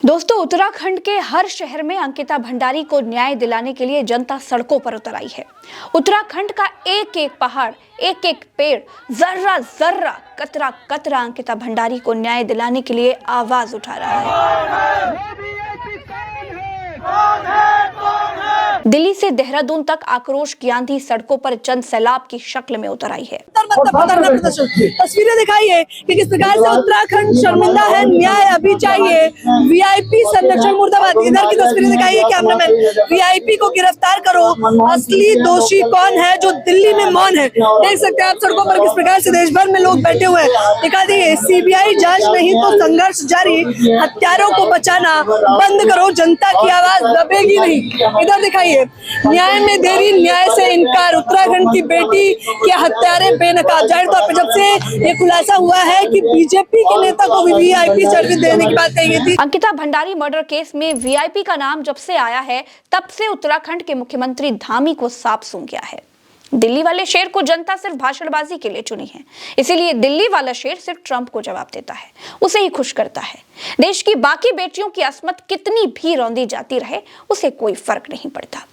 दोस्तों, उत्तराखंड के हर शहर में अंकिता भंडारी को न्याय दिलाने के लिए जनता सड़कों पर उतर आई है। उत्तराखंड का एक एक पहाड़, एक एक पेड़, जर्रा जर्रा, कतरा कतरा अंकिता भंडारी को न्याय दिलाने के लिए आवाज उठा रहा है। दिल्ली से देहरादून तक आक्रोश की आंधी सड़कों पर जन सैलाब की शक्ल में उतर आई है। तस्वीरें दिखाई है कि किस प्रकार से उत्तराखंड शर्मिंदा है, न्याय अभी चाहिए। वीआईपी संरक्षण मुर्दाबाद। इधर की तस्वीरें दिखाई है, कैमरामैन, वीआईपी को गिरफ्तार करो। असली दोषी कौन है जो दिल्ली में मौन है? देख सकते हैं आप सड़कों पर किस प्रकार से देश भर में लोग बैठे हुए हैं। दिखा दिए, सीबीआई जांच नहीं तो संघर्ष जारी, हत्यारों को बचाना बंद करो, जनता की आवाज दबेगी नहीं। इधर दिखाइए, न्याय में देरी, न्याय से इनकार, उत्तराखंड की बेटी के हत्यारे बेनकाब। जाहिर तौर पर जब से ये खुलासा हुआ है कि बीजेपी के नेता को भी वीआईपी सर्विस देने की बात कही गई थी। अंकिता भंडारी मर्डर केस में वीआईपी का नाम जब से आया है तब से उत्तराखंड के मुख्यमंत्री धामी को सांप सूंघ गया है। दिल्ली वाले शेर को जनता सिर्फ भाषणबाजी के लिए चुनी है, इसीलिए दिल्ली वाला शेर सिर्फ ट्रंप को जवाब देता है, उसे ही खुश करता है। देश की बाकी बेटियों की अस्मत कितनी भी रौंदी जाती रहे, उसे कोई फर्क नहीं पड़ता।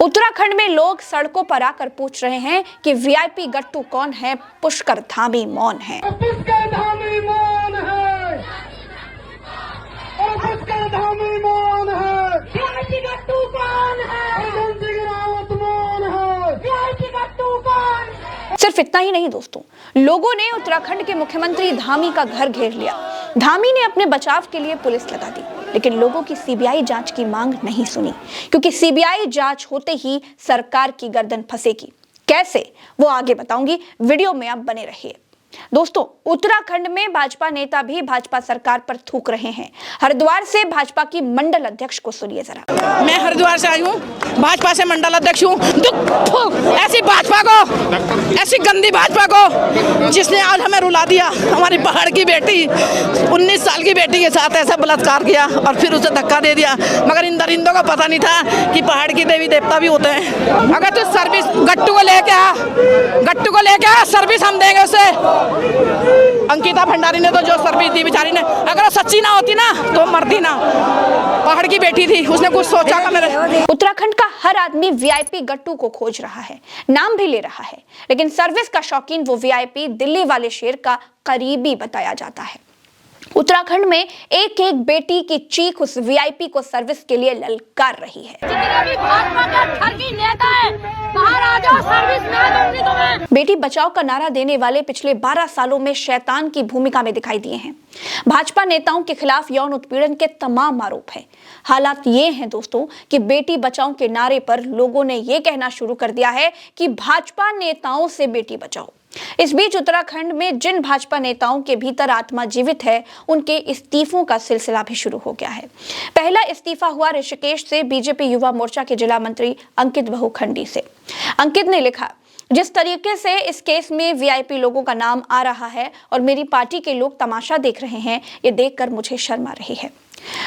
उत्तराखंड में लोग सड़कों पर आकर पूछ रहे हैं कि वीआईपी गट्टू कौन है, पुष्कर धामी मौन है। पुष्कर धामी मौन है, पुष्कर धामी मौन है, वीआईपी गट्टू कौन है, रावत मौन है, वीआईपी गट्टू कौन। सिर्फ इतना ही नहीं दोस्तों, लोगों ने उत्तराखंड के मुख्यमंत्री धामी का घर घेर लिया। धामी ने अपने बचाव के लिए पुलिस लगा दी, लेकिन लोगों की सीबीआई जांच की मांग नहीं सुनी, क्योंकि सीबीआई जांच होते ही सरकार की गर्दन फंसेगी। कैसे, वो आगे बताऊंगी, वीडियो में आप बने रहिए। दोस्तों, उत्तराखंड में भाजपा नेता भी भाजपा सरकार पर थूक रहे हैं। हरिद्वार से भाजपा की मंडल अध्यक्ष को सुनिए जरा। मैं हरिद्वार से आई हूँ, भाजपा से मंडल अध्यक्ष हूँ। ऐसी भाजपा को, ऐसी गंदी भाजपा को, जिसने आज हमें रुला दिया। हमारी पहाड़ की बेटी, 19 साल की बेटी के साथ ऐसा बलात्कार किया और फिर उसे धक्का दे दिया। मगर इन दरिंदों को पता नहीं था कि पहाड़ की देवी देवता भी होते हैं। अगर तू सर्विस गट्टू को लेके आ, गट्टू को लेके आ, सर्विस हम देंगे उसे। अंकिता भंडारी ने तो जो सर्विस दी बेचारी ने, अगर वो सच्ची ना होती ना तो मरती ना। पहाड़ की बेटी थी, उसने कुछ सोचा का मेरे। उत्तराखंड का हर आदमी वीआईपी गट्टू को खोज रहा है, नाम भी ले रहा है, लेकिन सर्विस का शौकीन वो वीआईपी दिल्ली वाले शेर का करीबी बताया जाता है। उत्तराखंड में एक एक बेटी की चीख उस वीआईपी को सर्विस के लिए ललकार रही है। बेटी बचाओ का नारा देने वाले पिछले 12 सालों में शैतान की भूमिका में दिखाई दिए हैं। भाजपा नेताओं के खिलाफ यौन उत्पीड़न के तमाम आरोप हैं। हालात ये हैं दोस्तों कि बेटी बचाओ के नारे पर लोगों ने ये कहना शुरू कर दिया है कि भाजपा नेताओं से बेटी बचाओ। इस बीच उत्तराखंड में जिन भाजपा नेताओं के भीतर आत्मा जीवित है, उनके इस्तीफों का सिलसिला भी शुरू हो गया है। पहला इस्तीफा हुआ ऋषिकेश से बीजेपी युवा मोर्चा के जिला मंत्री अंकित बहुखंडी से। अंकित ने लिखा, जिस तरीके से इस केस में वीआईपी लोगों का नाम आ रहा है और मेरी पार्टी के लोग तमाशा देख रहे हैं, ये देखकर मुझे शर्म आ रही है।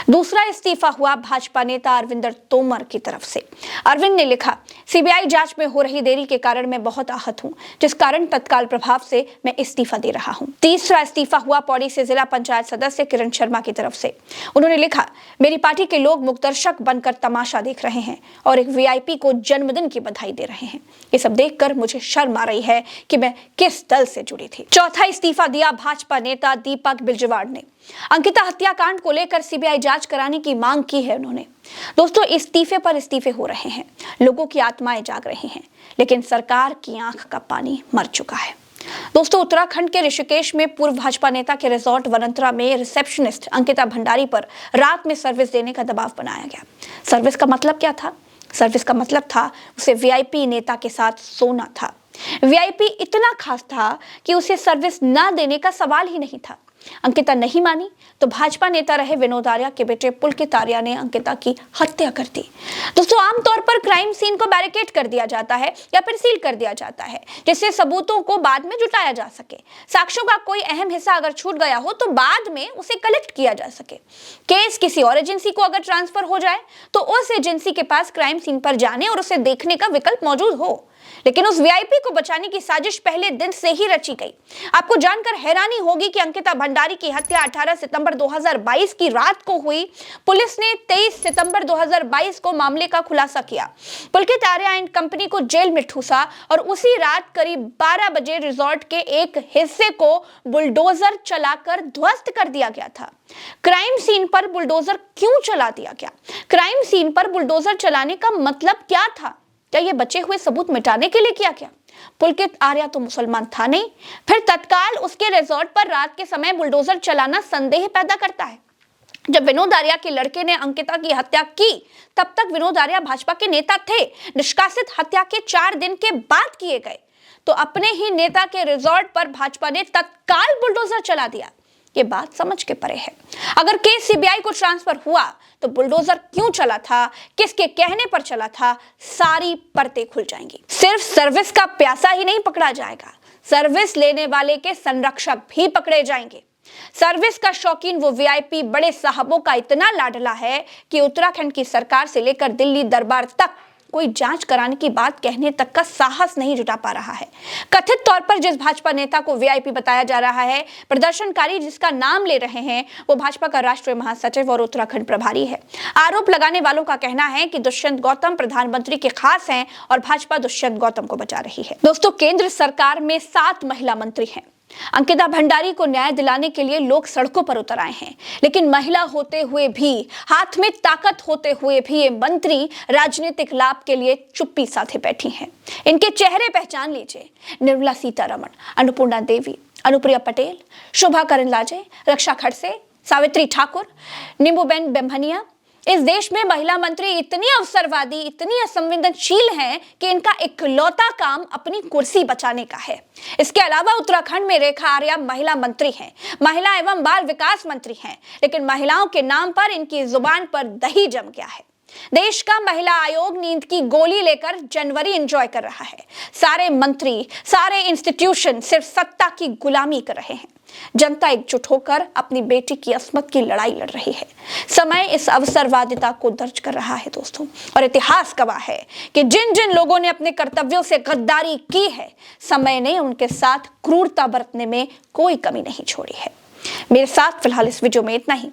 दूसरा इस्तीफा हुआ भाजपा नेता अरविंदर तोमर की तरफ से। अरविंद ने लिखा, सीबीआई जांच में हो रही देरी के कारण मैं बहुत आहत हूं, जिस कारण तत्काल प्रभाव से मैं इस्तीफा दे रहा हूं। तीसरा इस्तीफा हुआ पौड़ी से जिला पंचायत सदस्य किरण शर्मा की तरफ से। उन्होंने लिखा, मेरी पार्टी के लोग मुखदर्शक बनकर तमाशा देख रहे हैं और एक वीआईपी को जन्मदिन की बधाई दे रहे हैं। ये सब देखकर मुझे शर्म आ रही है कि मैं किस दल से जुड़ी थी। चौथा इस्तीफा दिया भाजपा नेता दीपक बिलजवाड़ ने। अंकिता हत्याकांड को लेकर सीबीआई जांच कराने की मांग की है उन्होंने। दोस्तों, इस्तीफे पर इस्तीफे हो रहे हैं, लोगों की आत्माएं जाग रही हैं, लेकिन सरकार की आंख का पानी मर चुका है। दोस्तों, उत्तराखंड के ऋषिकेश में पूर्व भाजपा नेता के रिजॉर्ट वनंतरा में रिसेप्शनिस्ट अंकिता भंडारी पर रात में सर्विस देने का दबाव बनाया गया। सर्विस का मतलब क्या था? सर्विस का मतलब था उसे वीआईपी नेता के साथ सोना था। वीआईपी इतना खास था कि उसे सर्विस ना देने का सवाल ही नहीं था। अंकिता नहीं मानी तो भाजपा नेता रहे विनोद आर्या के बेटे पुलकित आर्या ने अंकिता की हत्या कर दी। दोस्तों, आमतौर पर क्राइम सीन को बैरिकेड कर दिया जाता है या फिर सील कर दिया जाता है, जिससे सबूतों को बाद में जुटाया जा सके। साक्ष्यों का कोई अहम हिस्सा अगर छूट गया हो तो बाद में उसे कलेक्ट किया जा सके। केस किसी और एजेंसी को अगर ट्रांसफर हो जाए तो उस एजेंसी के पास क्राइम सीन पर जाने और उसे देखने का विकल्प मौजूद हो। लेकिन उस वीआईपी को बचाने की साजिश पहले दिन से ही रची गई। आपको जानकर हैरानी होगी कि अंकिता भंडारी की हत्या 18 सितंबर 2022 की रात को हुई। पुलिस ने 23 सितंबर 2022 को मामले का खुलासा किया। पुलकित आर्या एंड कंपनी को जेल में ठूसा और उसी रात करीब 12 बजे रिजॉर्ट के एक हिस्से को बुलडोजर चलाकर ध्वस्त कर दिया गया था। क्राइम सीन पर बुलडोजर क्यों चला दिया गया? क्राइम सीन पर बुलडोजर चलाने का मतलब क्या था? क्या यह बचे हुए सबूत मिटाने के लिए किया गया? पुलकित आर्या तो मुसलमान था नहीं, फिर तत्काल उसके रिजॉर्ट पर रात के समय बुलडोजर चलाना संदेह पैदा करता है। जब विनोद आर्या के लड़के ने अंकिता की हत्या की, तब तक विनोद आर्या भाजपा के नेता थे। निष्कासित हत्या के 4 दिन के बाद किए गए तो अपने ही नेता के रिजॉर्ट पर भाजपा ने तत्काल बुलडोजर चला दिया। ये बात समझ के परे है। अगर केस सीबीआई को ट्रांसफर हुआ तो बुलडोजर क्यों चला था, किसके कहने पर चला था, सारी परतें खुल जाएंगी। सिर्फ सर्विस का प्यासा ही नहीं पकड़ा जाएगा, सर्विस लेने वाले के संरक्षक भी पकड़े जाएंगे। सर्विस का शौकीन वो वीआईपी बड़े साहबों का इतना लाडला है कि उत्तराखंड की सरकार से लेकर दिल्ली दरबार तक कोई जांच कराने की बात कहने तक का साहस नहीं जुटा पा रहा है। कथित तौर पर जिस भाजपा नेता को वीआईपी बताया जा रहा है, प्रदर्शनकारी जिसका नाम ले रहे हैं, वो भाजपा का राष्ट्रीय महासचिव और उत्तराखंड प्रभारी है। आरोप लगाने वालों का कहना है कि दुष्यंत गौतम प्रधानमंत्री के खास हैं और भाजपा दुष्यंत गौतम को बचा रही है। दोस्तों, केंद्र सरकार में 7 महिला मंत्री हैं। अंकिता भंडारी को न्याय दिलाने के लिए लोग सड़कों पर उतर आए हैं, लेकिन महिला होते हुए भी, हाथ में ताकत होते हुए भी ये मंत्री राजनीतिक लाभ के लिए चुप्पी साधे बैठी हैं। इनके चेहरे पहचान लीजिए: निर्मला सीतारमण, अन्नपूर्णा देवी, अनुप्रिया पटेल, शोभा करंदलाजे, रक्षा खड़से, सावित्री ठाकुर, नींबूबेन ब्रह्मनिया। इस देश में महिला मंत्री इतनी अवसरवादी, इतनी असंवेदनशील हैं कि इनका इकलौता काम अपनी कुर्सी बचाने का है। इसके अलावा उत्तराखंड में रेखा आर्या महिला मंत्री हैं, महिला एवं बाल विकास मंत्री हैं, लेकिन महिलाओं के नाम पर इनकी जुबान पर दही जम गया है। देश का महिला आयोग नींद की गोली लेकर जनवरी एंजॉय कर रहा है। सारे मंत्री, सारे इंस्टीट्यूशन सिर्फ सत्ता की गुलामी कर रहे हैं। जनता एकजुट होकर अपनी बेटी की अस्मत की लड़ाई लड़ रही है। समय इस अवसरवादिता को दर्ज कर रहा है दोस्तों, और इतिहास गवाह है कि जिन जिन लोगों ने अपने कर्तव्यों से गद्दारी की है, समय ने उनके साथ क्रूरता बरतने में कोई कमी नहीं छोड़ी है। मेरे साथ फिलहाल इस वीडियो में इतना ही।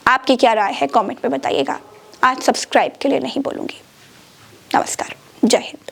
आपकी क्या राय है कमेंट में बताइएगा। आज सब्सक्राइब के लिए नहीं बोलूंगी। नमस्कार, जय हिंद।